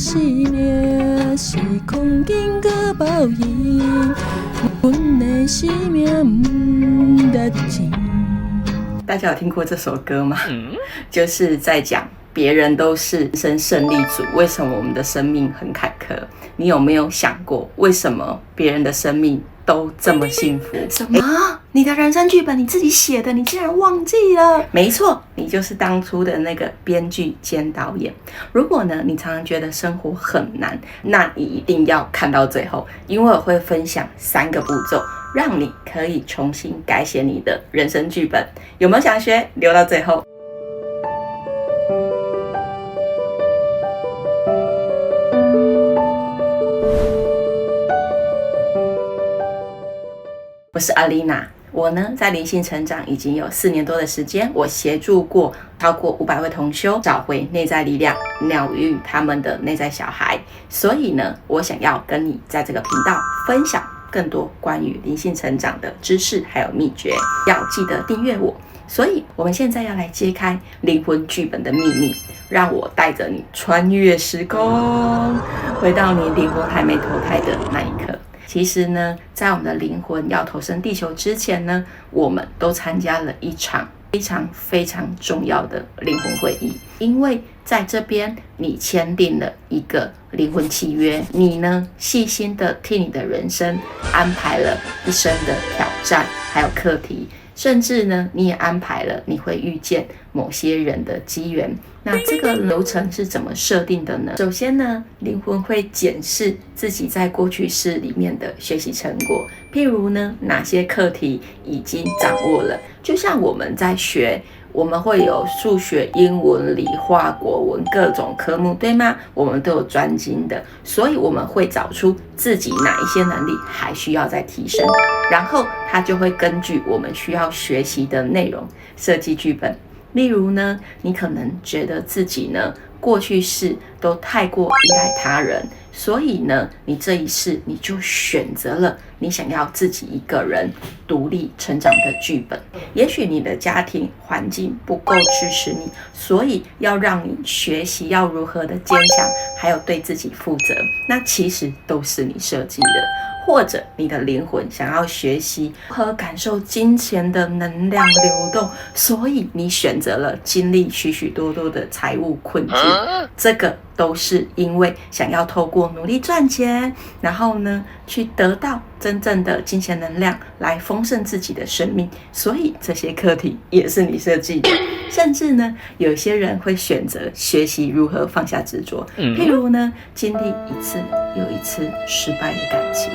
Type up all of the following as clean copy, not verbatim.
生命是空境个报应，阮的生命不值钱。大家有听过这首歌吗？就是在讲别人都是人生胜利组，为什么我们的生命很坎坷？你有没有想过，为什么别人的生命都这么幸福？什么？你的人生剧本你自己写的，你竟然忘记了？没错，你就是当初的那个编剧兼导演。如果呢，你常常觉得生活很难，那你一定要看到最后，因为我会分享3个步骤，让你可以重新改写你的人生剧本。有没有想学？留到最后。我是阿丽娜，我呢在灵性成长已经有4年多的时间，我协助过超过500位同修找回内在力量，疗愈他们的内在小孩。所以呢，我想要跟你在这个频道分享更多关于灵性成长的知识还有秘诀，要记得订阅我。所以我们现在要来揭开灵魂剧本的秘密，让我带着你穿越时空，回到你灵魂还没投胎的那一刻。其实呢，在我们的灵魂要投身地球之前呢，我们都参加了一场非常重要的灵魂会议，因为在这边你签订了一个灵魂契约，你呢细心的替你的人生安排了一生的挑战还有课题，甚至呢你也安排了你会遇见某些人的机缘。那这个流程是怎么设定的呢？首先呢，灵魂会检视自己在过去世里面的学习成果，譬如呢哪些课题已经掌握了，就像我们在学，我们会有数学、英文、理化、国文各种科目，对吗？我们都有专精的，所以我们会找出自己哪一些能力还需要再提升，然后它就会根据我们需要学习的内容设计剧本。例如呢，你可能觉得自己呢过去世都太过依赖他人，所以呢你这一世你就选择了你想要自己一个人独立成长的剧本。也许你的家庭环境不够支持你，所以要让你学习要如何的坚强，还有对自己负责，那其实都是你设计的。或者你的灵魂想要学习如何感受金钱的能量流动，所以你选择了经历许许多多的财务困境，这个都是因为想要透过努力赚钱，然后呢去得到真正的金钱能量来丰盛自己的生命，所以这些课题也是你设计的。甚至呢，有些人会选择学习如何放下执着，譬如呢，经历一次又一次失败的感情，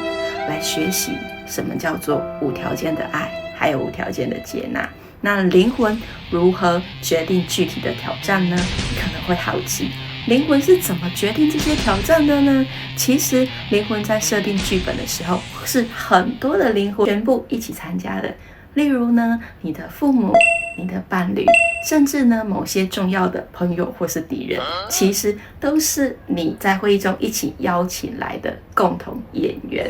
来学习什么叫做无条件的爱，还有无条件的接纳。那灵魂如何决定具体的挑战呢？你可能会好奇，灵魂是怎么决定这些挑战的呢？其实灵魂在设定剧本的时候，是很多的灵魂全部一起参加的。例如呢，你的父母、你的伴侣，甚至呢某些重要的朋友或是敌人，其实都是你在会议中一起邀请来的共同演员。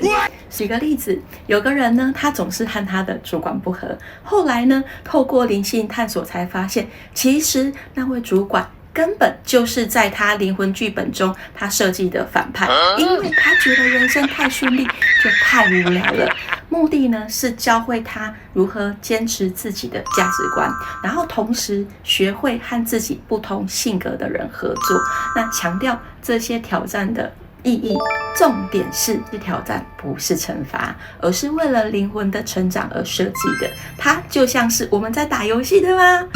举个例子，有个人呢，他总是和他的主管不合，后来呢透过灵性探索才发现，其实那位主管根本就是在他灵魂剧本中他设计的反派，因为他觉得人生太顺利就太无聊了。目的呢是教会他如何坚持自己的价值观，然后同时学会和自己不同性格的人合作。那强调这些挑战的意义，重点是挑战不是惩罚，而是为了灵魂的成长而设计的。它就像是我们在打游戏，对吗？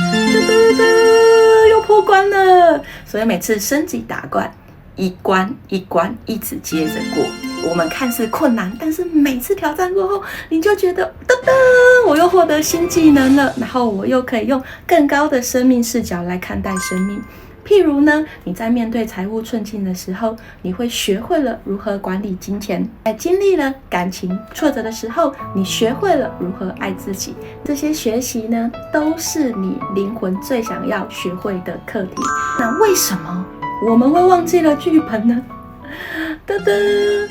又破关了，所以每次升级打怪，一关一关一直接着过。我们看似困难，但是每次挑战过后，你就觉得噔噔，我又获得新技能了，然后我又可以用更高的生命视角来看待生命。譬如呢，你在面对财务困境的时候，你会学会了如何管理金钱；在经历了感情挫折的时候，你学会了如何爱自己。这些学习呢，都是你灵魂最想要学会的课题。那为什么我们会忘记了剧本呢？噔噔，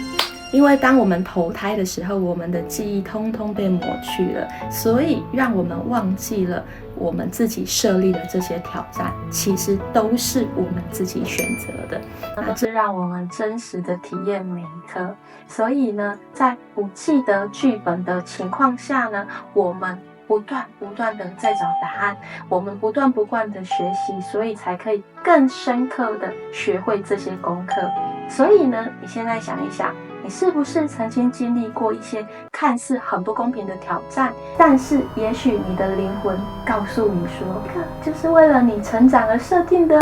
因为当我们投胎的时候，我们的记忆通通被抹去了，所以让我们忘记了我们自己设立的这些挑战，其实都是我们自己选择的。那这让我们真实的体验每一刻。所以呢，在不记得剧本的情况下呢，我们不断的在找答案，我们不断的学习，所以才可以更深刻的学会这些功课。所以呢，你现在想一想，你是不是曾经经历过一些看似很不公平的挑战，但是也许你的灵魂告诉你说，这就是为了你成长而设定的哦。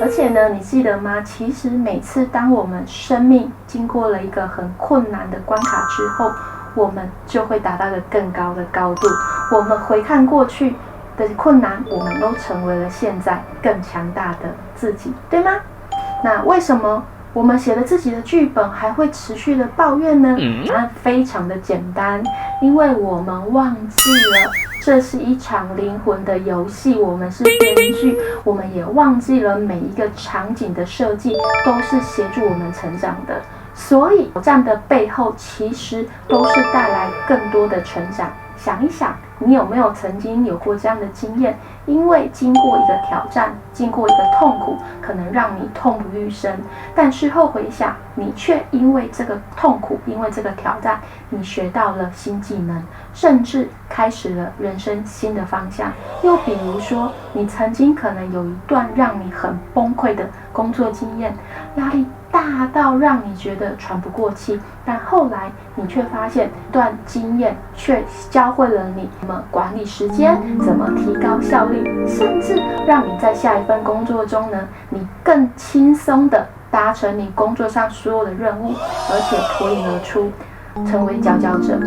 而且呢，你记得吗？其实每次当我们生命经过了一个很困难的关卡之后，我们就会达到一个更高的高度。我们回看过去的困难，我们都成为了现在更强大的自己，对吗？那为什么我们写了自己的剧本还会持续的抱怨呢？答案非常的简单，因为我们忘记了这是一场灵魂的游戏，我们是编剧，我们也忘记了每一个场景的设计都是协助我们成长的。所以挑战的背后其实都是带来更多的成长。想一想，你有没有曾经有过这样的经验？因为经过一个挑战，经过一个痛苦，可能让你痛不欲生，但事后回想，你却因为这个痛苦，因为这个挑战，你学到了新技能，甚至开始了人生新的方向。又比如说，你曾经可能有一段让你很崩溃的工作经验，压力大到让你觉得喘不过气，但后来你却发现这段经验却教会了你怎么管理时间，怎么提高效率，甚至让你在下一份工作中呢，你更轻松的达成你工作上所有的任务，而且脱颖而出，成为佼佼者。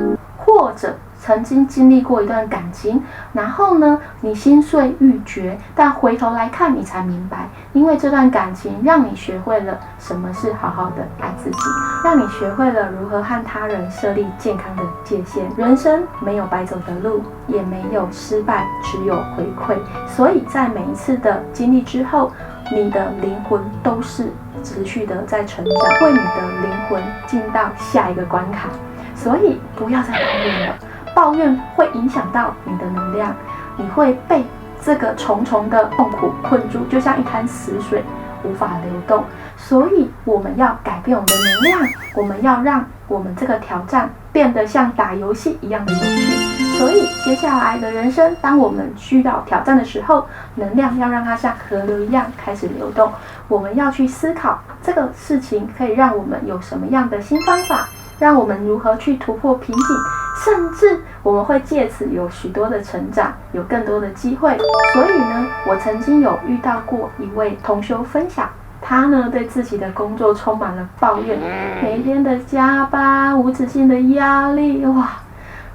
或者曾经经历过一段感情，然后呢，你心碎欲绝，但回头来看，你才明白，因为这段感情让你学会了什么是好好的爱自己，让你学会了如何和他人设立健康的界限。人生没有白走的路，也没有失败，只有回馈。所以在每一次的经历之后，你的灵魂都是持续的在成长，为你的灵魂进到下一个关卡。所以不要再抱怨了，抱怨会影响到你的能量，你会被这个重重的痛苦困住，就像一滩死水无法流动。所以我们要改变我们的能量，我们要让我们这个挑战变得像打游戏一样的有趣。所以接下来的人生，当我们遇到挑战的时候，能量要让它像河流一样开始流动。我们要去思考这个事情可以让我们有什么样的新方法，让我们如何去突破瓶颈，甚至我们会借此有许多的成长，有更多的机会。所以呢，我曾经有遇到过一位同修分享，他呢对自己的工作充满了抱怨，每天的加班，无止境的压力，哇，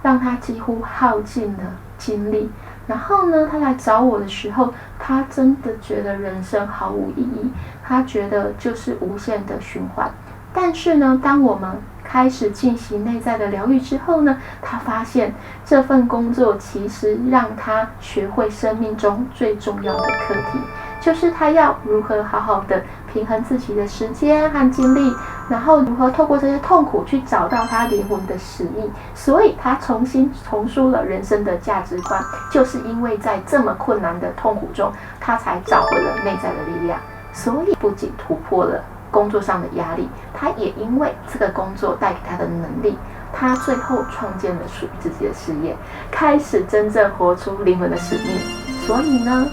让他几乎耗尽了精力。然后呢，他来找我的时候，他真的觉得人生毫无意义，他觉得就是无限的循环。但是呢，当我们开始进行内在的疗愈之后呢，他发现这份工作其实让他学会生命中最重要的课题，就是他要如何好好的平衡自己的时间和精力，然后如何透过这些痛苦去找到他灵魂的使命。所以他重新重塑了人生的价值观，就是因为在这么困难的痛苦中，他才找回了内在的力量。所以不仅突破了工作上的压力，他也因为这个工作带给他的能力，他最后创建了属于自己的事业，开始真正活出灵魂的使命。所以呢，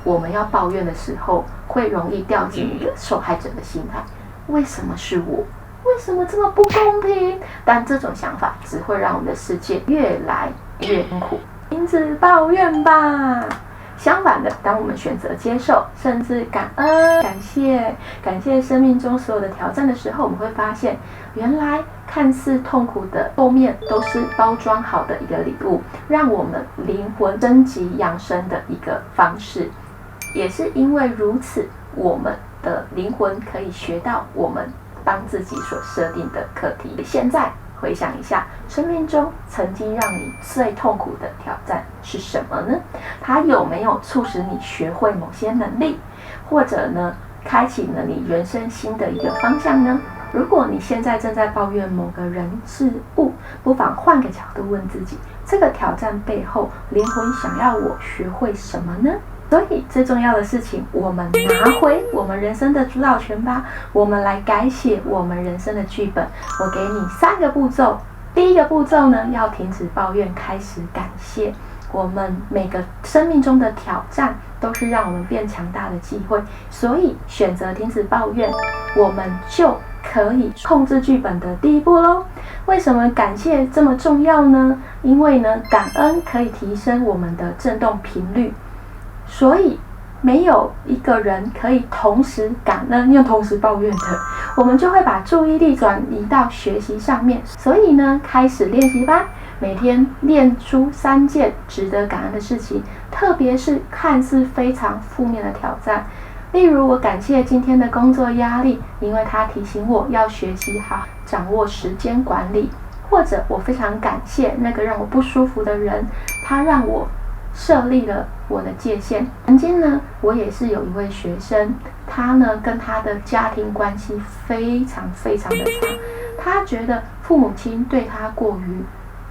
我们要抱怨的时候，会容易掉进一个受害者的心态，为什么是我？为什么这么不公平？但这种想法只会让我们的世界越来越辛苦，停止抱怨吧。相反的，当我们选择接受，甚至感恩、感谢生命中所有的挑战的时候，我们会发现，原来看似痛苦的后面都是包装好的一个礼物，让我们灵魂升级养生的一个方式。也是因为如此，我们的灵魂可以学到我们帮自己所设定的课题。现在回想一下，生命中曾经让你最痛苦的挑战是什么呢？它有没有促使你学会某些能力，或者呢，开启了你人生新的一个方向呢？如果你现在正在抱怨某个人事物，不妨换个角度问自己，这个挑战背后，灵魂想要我学会什么呢？所以最重要的事情，我们拿回我们人生的主导权吧。我们来改写我们人生的剧本。我给你3个步骤。第一个步骤呢，要停止抱怨，开始感谢。我们每个生命中的挑战都是让我们变强大的机会，所以选择停止抱怨，我们就可以控制剧本的第一步咯。为什么感谢这么重要呢？因为呢，感恩可以提升我们的振动频率，所以没有一个人可以同时感恩又同时抱怨的，我们就会把注意力转移到学习上面。所以呢，开始练习吧，每天练出3件值得感恩的事情，特别是看似非常负面的挑战。例如，我感谢今天的工作压力，因为它提醒我要学习好掌握时间管理；或者我非常感谢那个让我不舒服的人，他让我设立了我的界限。曾经呢，我也是有一位学生，他呢跟他的家庭关系非常的差，他觉得父母亲对他过于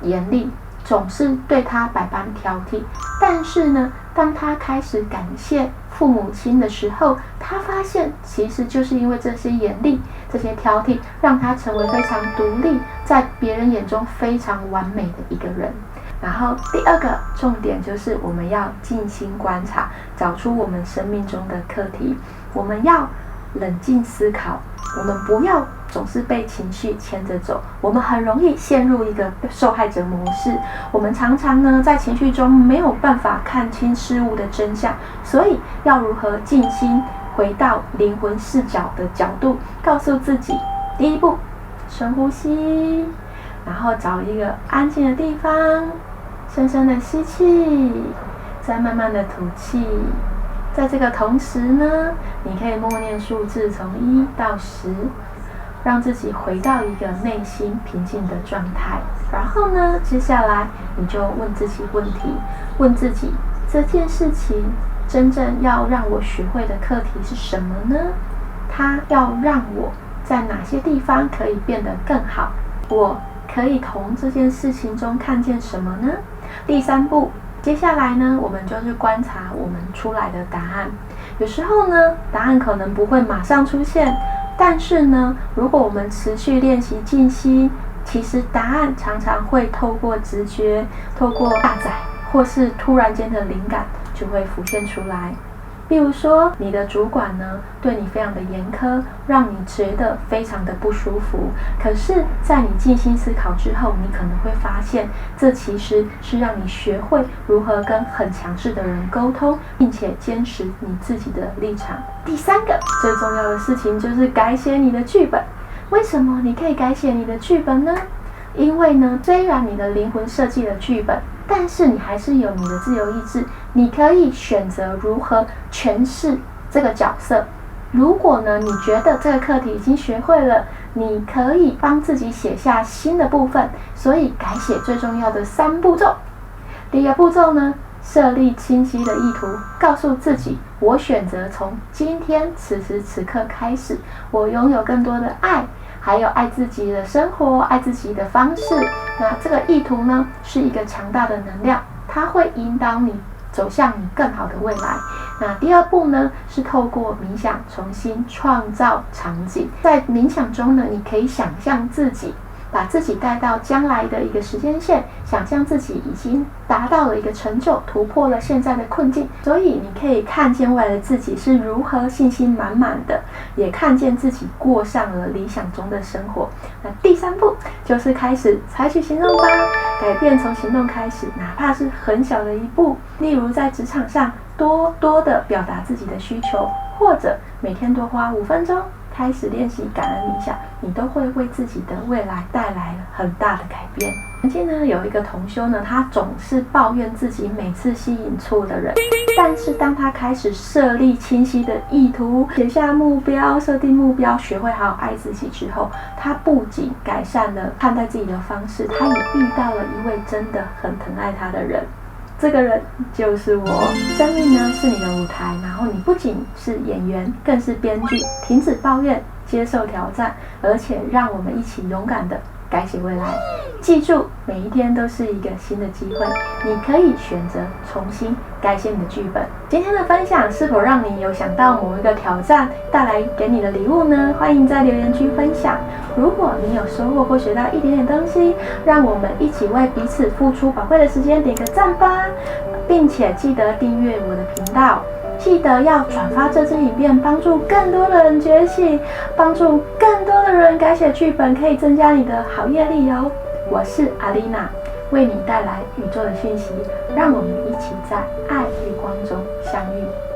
严厉，总是对他百般挑剔。但是呢，当他开始感谢父母亲的时候，他发现其实就是因为这些严厉、这些挑剔，让他成为非常独立，在别人眼中非常完美的一个人。然后第2个重点就是我们要静心观察，找出我们生命中的课题。我们要冷静思考，我们不要总是被情绪牵着走，我们很容易陷入一个受害者模式。我们常常呢在情绪中没有办法看清事物的真相，所以要如何静心，回到灵魂视角的角度，告诉自己，第一步，深呼吸，然后找一个安静的地方，深深的吸气，再慢慢的吐气。在这个同时呢，你可以默念数字从1到10，让自己回到一个内心平静的状态。然后呢，接下来你就问自己问题，问自己这件事情真正要让我学会的课题是什么呢？它要让我在哪些地方可以变得更好？我可以从这件事情中看见什么呢？第3步，接下来呢，我们就去观察我们出来的答案。有时候呢，答案可能不会马上出现，但是呢，如果我们持续练习静心，其实答案常常会透过直觉、透过大载，或是突然间的灵感就会浮现出来。比如说，你的主管呢对你非常的严苛，让你觉得非常的不舒服。可是，在你静心思考之后，你可能会发现，这其实是让你学会如何跟很强势的人沟通，并且坚持你自己的立场。第3个最重要的事情就是改写你的剧本。为什么你可以改写你的剧本呢？因为呢，虽然你的灵魂设计了剧本，但是你还是有你的自由意志，你可以选择如何诠释这个角色。如果呢，你觉得这个课题已经学会了，你可以帮自己写下新的部分。所以改写最重要的3步骤。第1个步骤呢，设立清晰的意图，告诉自己，我选择从今天此时此刻开始，我拥有更多的爱，还有爱自己的生活，爱自己的方式。那这个意图呢，是一个强大的能量，它会引导你走向你更好的未来。那第2步呢，是透过冥想重新创造场景。在冥想中呢，你可以想象自己把自己带到将来的一个时间线，想象自己已经达到了一个成就，突破了现在的困境。所以你可以看见未来的自己是如何信心满满的，也看见自己过上了理想中的生活。那第3步就是开始采取行动吧，改变从行动开始，哪怕是很小的一步。例如在职场上多的表达自己的需求，或者每天多花5分钟开始练习感恩冥想，你都会为自己的未来带来很大的改变。曾经呢，有一个同修呢，他总是抱怨自己每次吸引错的人，但是当他开始设立清晰的意图，写下目标，设定目标，学会好好爱自己之后，他不仅改善了看待自己的方式，他也遇到了一位真的很疼爱他的人。这个人就是我。生命呢是你的舞台，然后你不仅是演员，更是编剧。停止抱怨，接受挑战，而且让我们一起勇敢的改写未来。记住，每一天都是一个新的机会，你可以选择重新改写你的剧本。今天的分享是否让你有想到某一个挑战带来给你的礼物呢？欢迎在留言区分享。如果你有收获或学到一点点东西，让我们一起为彼此付出宝贵的时间，点个赞吧，并且记得订阅我的频道。记得要转发这支影片，帮助更多的人崛起，帮助更多的人改写剧本，可以增加你的好业力哦。我是阿丽娜，为你带来宇宙的讯息，让我们一起在爱与光中相遇。